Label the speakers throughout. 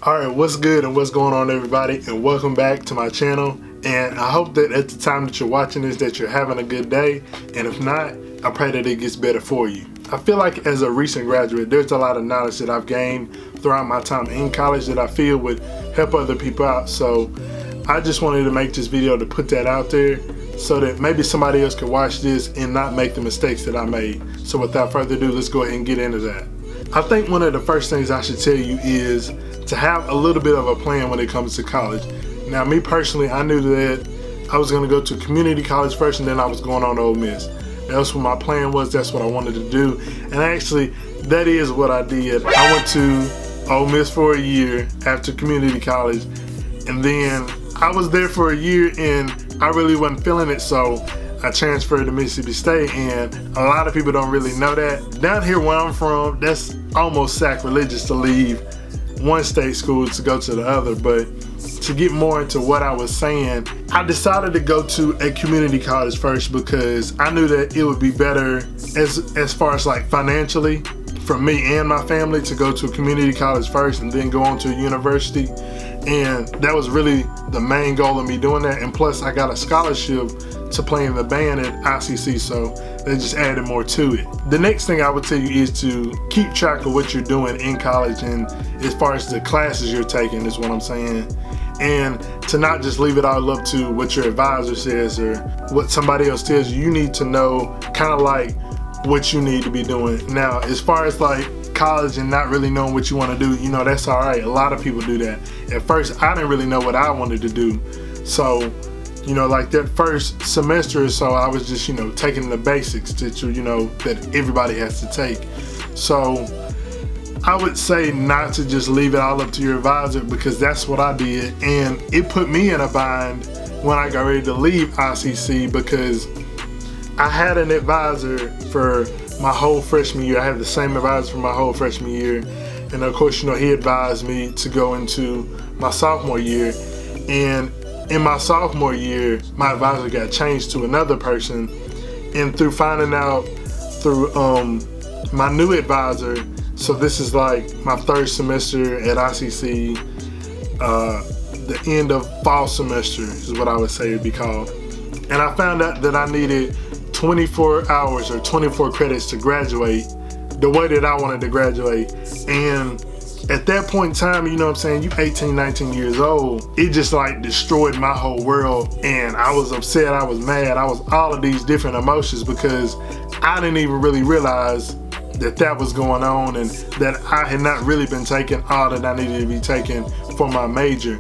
Speaker 1: Alright, what's good and what's going on, everybody, and welcome back to my channel. And I hope that at the time that you're watching this that you're having a good day, and if not, I pray that it gets better for you. I feel like as a recent graduate, there's a lot of knowledge that I've gained throughout my time in college that I feel would help other people out. So I just wanted to make this video to put that out there so that maybe somebody else could watch this and not make the mistakes that I made. So without further ado, let's go ahead and get into that. I think one of the first things I should tell you is to have a little bit of a plan when it comes to college. Now, me personally, I knew that I was going to go to community college first, and then I was going on to Ole Miss. That's what my plan was. That's what I wanted to do. And actually, that is what I did. I went to Ole Miss for a year after community college, and then I was there for a year, and I really wasn't feeling it, so I transferred to Mississippi State. And a lot of people don't really know that. Down here where I'm from, that's almost sacrilegious to leave one state school to go to the other. But to get more into what I was saying, I decided to go to a community college first because I knew that it would be better as far as like financially for me and my family to go to a community college first and then go on to a university. And that was really the main goal of me doing that. And plus I got a scholarship to play in the band at ICC, so they just added more to it. The next thing I would tell you is to keep track of what you're doing in college, and as far as the classes you're taking is what I'm saying. And to not just leave it all up to what your advisor says or what somebody else tells you. You need to know kind of like what you need to be doing. Now, as far as like college and not really knowing what you want to do, you know, that's all right. A lot of people do that. At first, I didn't really know what I wanted to do. So, you know, like that first semester or so, I was just, you know, taking the basics that that everybody has to take. So I would say not to just leave it all up to your advisor, because that's what I did. And it put me in a bind when I got ready to leave ICC, because I had an advisor for my whole freshman year. I had the same advisor for my whole freshman year. And of course, you know, he advised me to go into my sophomore year. And in my sophomore year, my advisor got changed to another person. And through finding out through my new advisor, so this is like my third semester at ICC, the end of fall semester is what I would say it'd be called. And I found out that I needed 24 hours or 24 credits to graduate the way that I wanted to graduate. And at that point in time, you know what I'm saying, you 18, 19 years old, it just like destroyed my whole world. And I was upset, I was mad, I was all of these different emotions, because I didn't even really realize that was going on, and that I had not really been taking all that I needed to be taking for my major.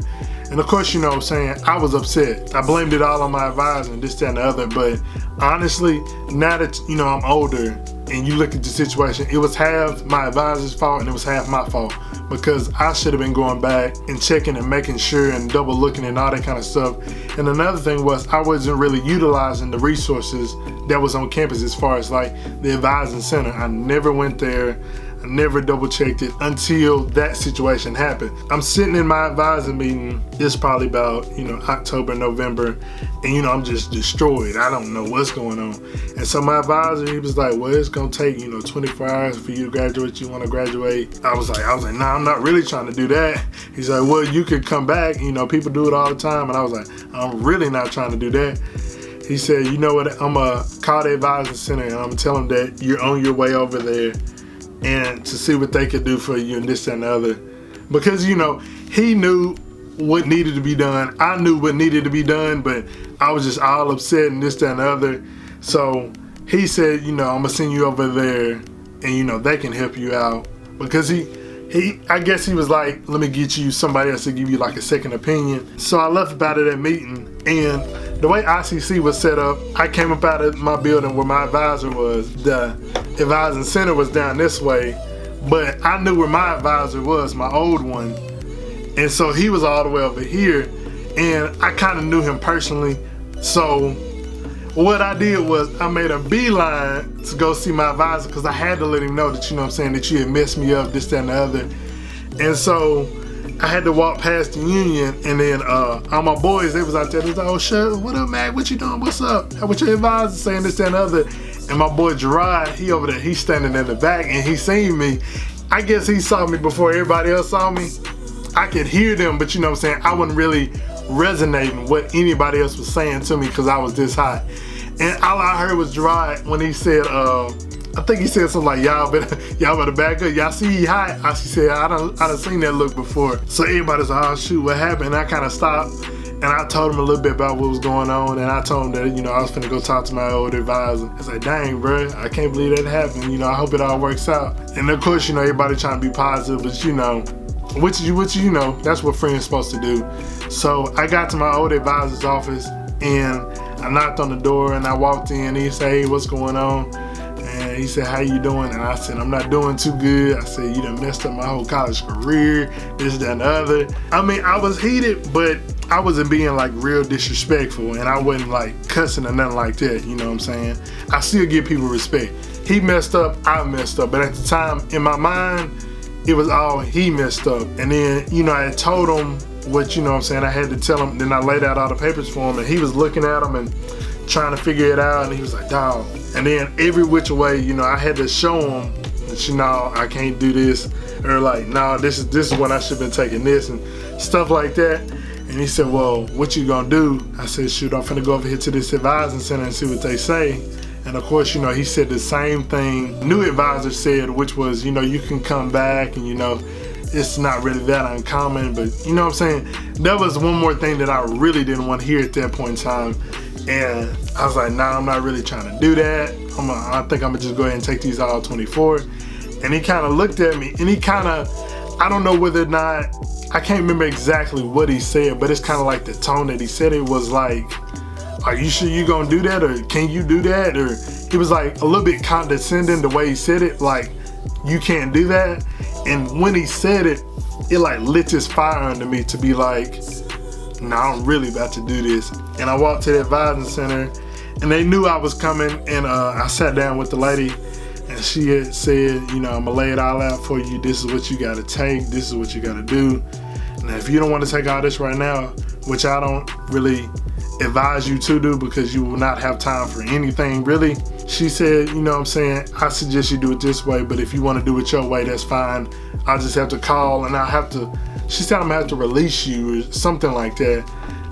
Speaker 1: And of course, you know what I'm saying, I was upset. I blamed it all on my advisor and this, that, and the other. But honestly, now that, you know, I'm older and you look at the situation, it was half my advisor's fault and it was half my fault, because I should have been going back and checking and making sure and double looking and all that kind of stuff. And another thing was, I wasn't really utilizing the resources that was on campus as far as like the advising center. I never went there. I never double checked it until that situation happened. I'm sitting in my advisor meeting, it's probably about, you know, October, November, and you know, I'm just destroyed. I don't know what's going on. And so my advisor, he was like, well, it's gonna take, you know, 24 hours for you to graduate. You wanna graduate? I was like, nah, I'm not really trying to do that. He's like, well, you could come back. You know, people do it all the time. And I was like, I'm really not trying to do that. He said, you know what, I'm gonna call the advisor center and I'm gonna tell them that you're on your way over there and to see what they could do for you and this, that, and the other. Because, you know, he knew what needed to be done. I knew what needed to be done, but I was just all upset and this, that, and the other. So he said, you know, I'm gonna send you over there and, you know, they can help you out. Because I guess he was like, let me get you somebody else to give you like a second opinion. So I left out of that meeting, and the way ICC was set up, I came up out of my building where my advisor was. The advising center was down this way, but I knew where my advisor was, my old one. And so he was all the way over here, and I kind of knew him personally. So what I did was I made a beeline to go see my advisor, because I had to let him know that, you know what I'm saying, that you had messed me up, this, that, and the other. And so I had to walk past the union, and then all my boys, they was out there. They was like, oh, shit, what up, Mac? What you doing? What's up? What your advisor saying, this, that, and the other? And my boy Gerard, he over there, he's standing in the back, and he seen me. I guess he saw me before everybody else saw me. I could hear them, but you know what I'm saying, I wasn't really resonating what anybody else was saying to me because I was this high. And all I heard was Gerard when he said, I think he said something like, y'all better back up. Y'all see he high? I said, I done seen that look before. So everybody's like, oh shoot, what happened? And I kind of stopped and I told him a little bit about what was going on, and I told him that, you know, I was finna go talk to my old advisor. I was like, dang, bro, I can't believe that happened. You know, I hope it all works out. And of course, you know, everybody trying to be positive, but you know, which you know, that's what friends supposed to do. So I got to my old advisor's office and I knocked on the door and I walked in and he said, hey, what's going on? And he said, how you doing? And I said, I'm not doing too good. I said, you done messed up my whole college career, this, that, and the other. I mean, I was heated, but I wasn't being like real disrespectful, and I wasn't like cussing or nothing like that, you know what I'm saying? I still give people respect. He messed up, I messed up, but at the time, in my mind, it was all he messed up. And then, you know, I had told him what, you know what I'm saying, I had to tell him, then I laid out all the papers for him, and he was looking at them and trying to figure it out, and he was like, dawg. And then every which way, you know, I had to show him that, you know, I can't do this, or like, nah, this is when I should have been taking this, and stuff like that. And he said, well, what you gonna do? I said, shoot, I'm finna go over here to this advising center and see what they say. And of course, you know, he said the same thing new advisor said, which was, you know, you can come back and, you know, it's not really that uncommon, but you know what I'm saying? That was one more thing that I really didn't want to hear at that point in time. And I was like, nah, I'm not really trying to do that. I think I'm gonna just go ahead and take these all 24. And he kind of looked at me and he kind of, I don't know whether or not, I can't remember exactly what he said, but it's kind of like the tone that he said it was like, are you sure you gonna do that? Or can you do that? Or he was like a little bit condescending the way he said it, like, you can't do that. And when he said it, it like lit this fire under me to be like, nah, I'm really about to do this. And I walked to the advising center and they knew I was coming, and I sat down with the lady and she had said, you know, I'm gonna lay it all out for you. This is what you gotta take. This is what you gotta do. Now, if you don't want to take all this right now, which I don't really advise you to do because you will not have time for anything really. She said, you know what I'm saying, I suggest you do it this way, but if you want to do it your way, that's fine. I'll just have to call and I'll have to, she said I'm gonna have to release you or something like that.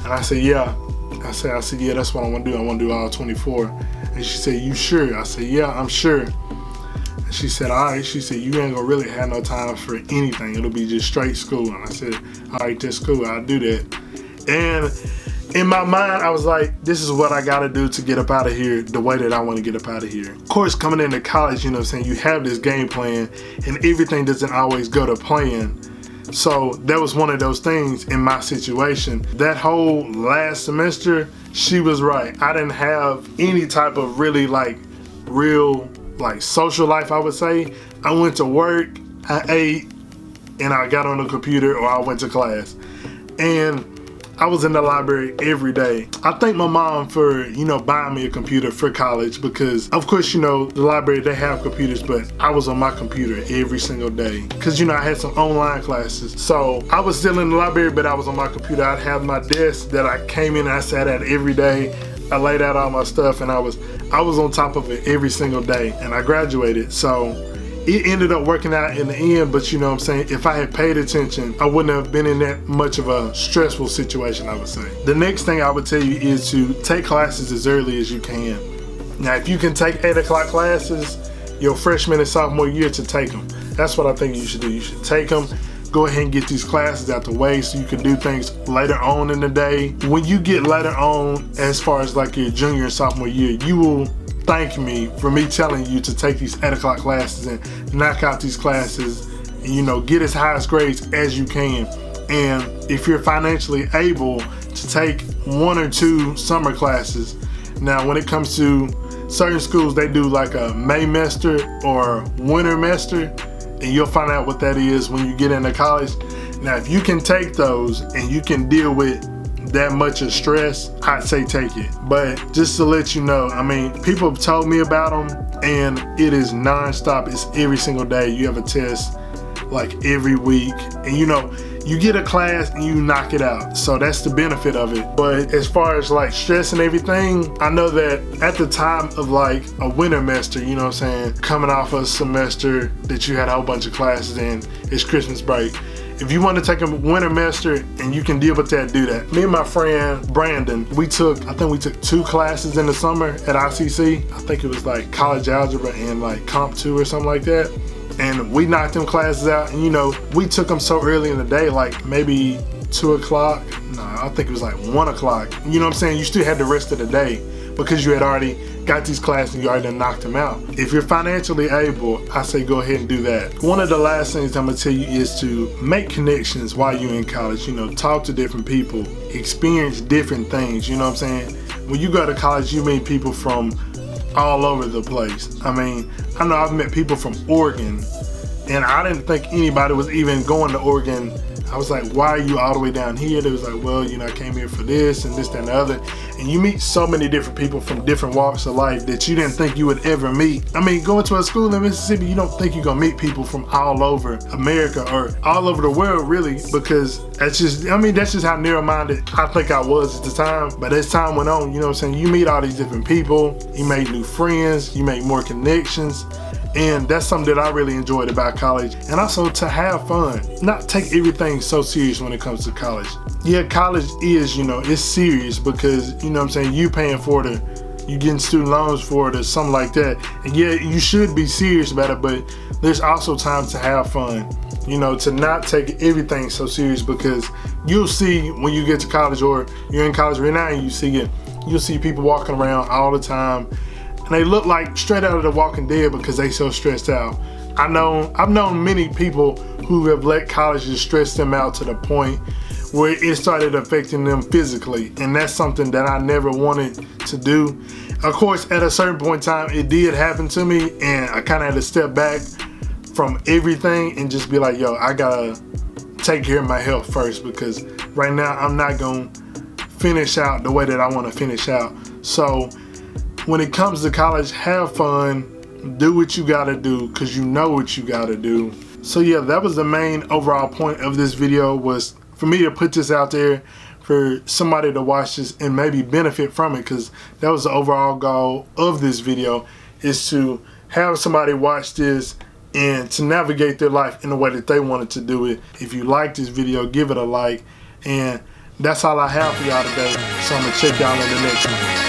Speaker 1: And I said, yeah. I said, yeah, that's what I want to do. I want to do all 24. And she said, you sure? I said, yeah, I'm sure. And she said, all right. She said, you ain't gonna really have no time for anything. It'll be just straight school. And I said, all right, that's cool. I'll do that. And in my mind, I was like, this is what I gotta do to get up out of here the way that I want to get up out of here. Of course, coming into college, you know what I'm saying, you have this game plan and everything doesn't always go to plan. So that was one of those things in my situation. That whole last semester, she was right. I didn't have any type of really like real like social life, I would say. I went to work, I ate, and I got on the computer or I went to class. And I was in the library every day. I thank my mom for, you know, buying me a computer for college because, of course, you know, the library, they have computers, but I was on my computer every single day because, you know, I had some online classes. So I was still in the library, but I was on my computer. I'd have my desk that I came in and I sat at every day. I laid out all my stuff and I was on top of it every single day, and I graduated. So it ended up working out in the end, but you know what I'm saying, if I had paid attention, I wouldn't have been in that much of a stressful situation, I would say. The next thing I would tell you is to take classes as early as you can. Now, if you can take 8 o'clock classes your freshman and sophomore year, to take them. That's what I think you should do. You should take them, go ahead and get these classes out the way so you can do things later on in the day. When you get later on, as far as like your junior and sophomore year, you will thank me for me telling you to take these 8 o'clock classes and knock out these classes and, you know, get as high grades as you can. And if you're financially able to take 1 or 2 summer classes. Now, when it comes to certain schools, they do like a Maymester or Wintermester, and you'll find out what that is when you get into college. Now, if you can take those and you can deal with that much of stress, I'd say take it. But just to let you know, I mean, people have told me about them and it is non-stop. It's every single day. You have a test like every week, and you know, you get a class and you knock it out. So that's the benefit of it. But as far as like stress and everything, I know that at the time of like a wintermester, you know what I'm saying, coming off a semester that you had a whole bunch of classes in, it's Christmas break. if you want to take a winter semester and you can deal with that, do that. Me and my friend Brandon, I think we took 2 classes in the summer at ICC. I think it was like college algebra and like comp 2 or something like that. And we knocked them classes out, and you know, we took them so early in the day, like maybe 2 o'clock. No, I think it was like 1 o'clock. You know what I'm saying? You still had the rest of the day because you had already got these classes and you already knocked them out. If you're financially able, I say go ahead and do that. One of the last things I'm gonna tell you is to make connections while you're in college. You know, talk to different people, experience different things. You know what I'm saying? When you go to college, you meet people from all over the place. I mean, I know I've met people from Oregon, and I didn't think anybody was even going to Oregon. I was like, why are you all the way down here? They was like, well, you know, I came here for this and this, that, and the other. And you meet so many different people from different walks of life that you didn't think you would ever meet. I mean, going to a school in Mississippi, you don't think you're gonna meet people from all over America or all over the world, really, because that's just how narrow-minded I think I was at the time. But as time went on, you know what I'm saying, you meet all these different people, you make new friends, you make more connections. And that's something that I really enjoyed about college. And also to have fun, not take everything so serious when it comes to college. Yeah, college is, you know, it's serious because, you know what I'm saying, you paying for it, you getting student loans for it or something like that. And yeah, you should be serious about it, but there's also time to have fun. You know, to not take everything so serious, because you'll see when you get to college, or you're in college right now and you see it, you'll see people walking around all the time. And they look like straight out of The Walking Dead because they so stressed out. I've known many people who have let colleges stress them out to the point where it started affecting them physically. And that's something that I never wanted to do. Of course, at a certain point in time, it did happen to me, and I kind of had to step back from everything and just be like, yo, I gotta take care of my health first, because right now I'm not gonna finish out the way that I wanna finish out. So when it comes to college, have fun, do what you gotta do, because you know what you gotta do. So yeah, that was the main overall point of this video, was for me to put this out there for somebody to watch this and maybe benefit from it, because that was the overall goal of this video, is to have somebody watch this and to navigate their life in the way that they wanted to do it. If you like this video, give it a like, and that's all I have for y'all today. So I'm gonna check y'all in the next one.